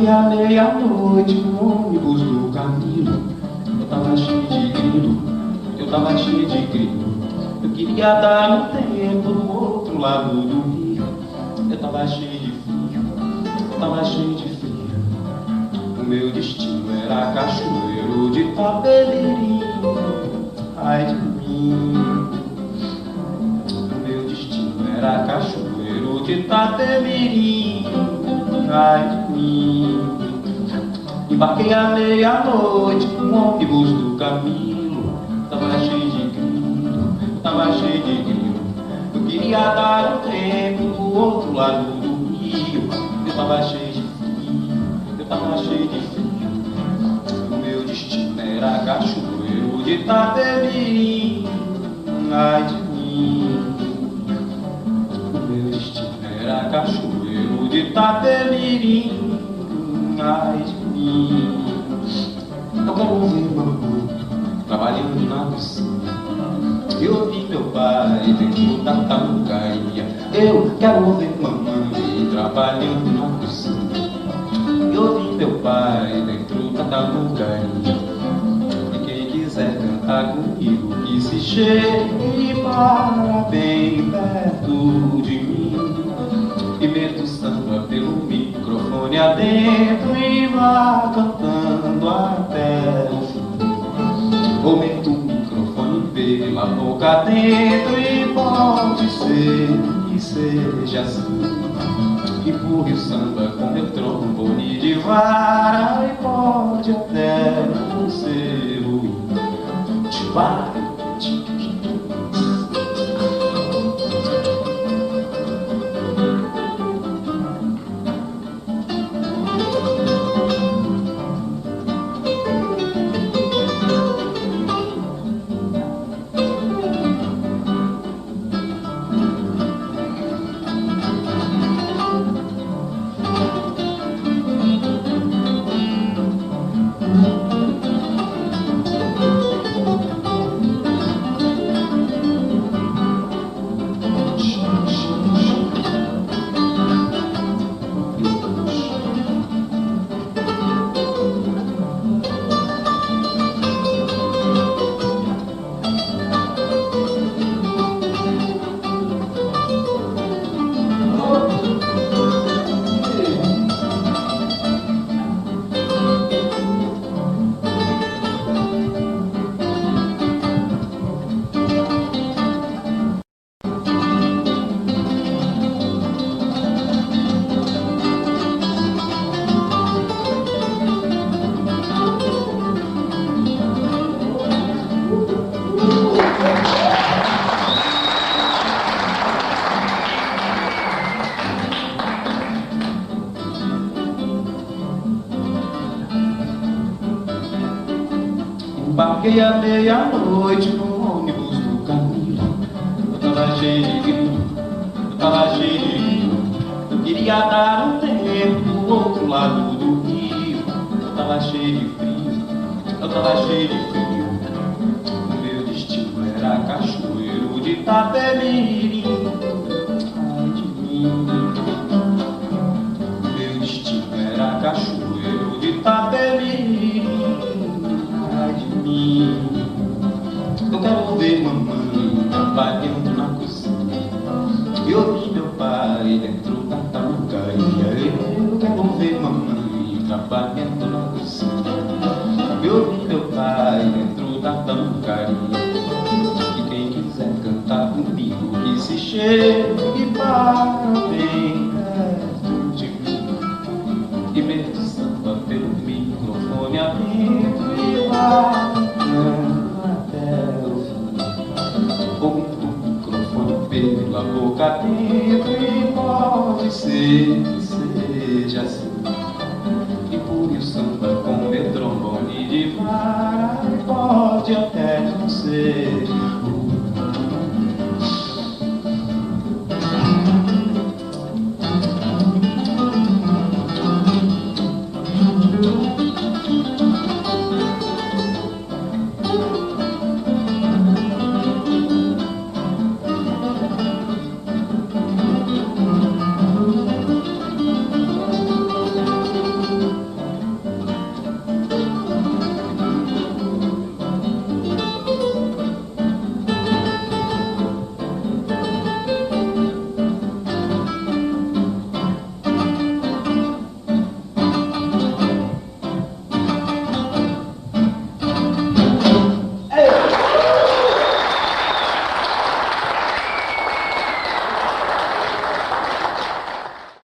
Embarquei à meia-noite no ônibus do Camilo. Eu tava cheio de grilo, eu tava cheio de grilo. Eu queria dar um tempo do outro lado do rio. Eu tava cheio de frio, eu tava cheio de frio. O meu destino era cachoeiro de Itapemirim. Ai de mim. O meu destino era cachoeiro de Itapemirim. Ai de mim. Embarquei à meia-noite no ônibus do Camilo. Tava cheio de grilo, tava cheio de grilo. Eu queria dar um tempo do outro lado do rio. Eu tava cheio de frio, eu tava cheio de frio. O meu destino era cachoeiro de Itapemirim. Ai de mim. O meu destino era cachoeiro de Itapemirim. Ai de mim. Eu quero ver mamãe trabalhando na cozinha. Eu ouvi meu pai dentro da tartarugaria. Eu quero ver mamãe trabalhando na cozinha. Eu ouvi meu pai dentro da tartarugaria. E quem quiser cantar comigo, que se chegue para bem perto de mim. E meta o samba pelo microfone adentro e vá cantando até o fim. Ou meta o microfone pela boca dentro e pode ser que seja assim. Empurre o samba com meu trombone de vara e pode até não ser ruim. Vai. Embarquei à meia-noite no ônibus do Camilo. Eu tava cheio de grilo, eu tava cheio de grilo. Eu queria dar um tempo do outro lado do rio. Eu tava cheio de frio, eu tava cheio de frio. O meu destino era cachoeiro de Itapemirim. Ai de mim. O meu destino era cachoeiro de Itapemirim. Ai de mim. Eu quero ver mamãe trabalhando na cozinha. Eu ouvi meu pai dentro da tartarugaria. Eu quero ver mamãe trabalhando na cozinha. Eu ouvi meu pai dentro da tartarugaria. E quem quiser cantar comigo, que se chegue para bem perto de mim. E meta o samba pelo microfone abrindo e vai até o fim. Ou meta o microfone pela boca dentro e pode ser que seja assim. Empurre o samba com meu trombone de vara e pode até não ser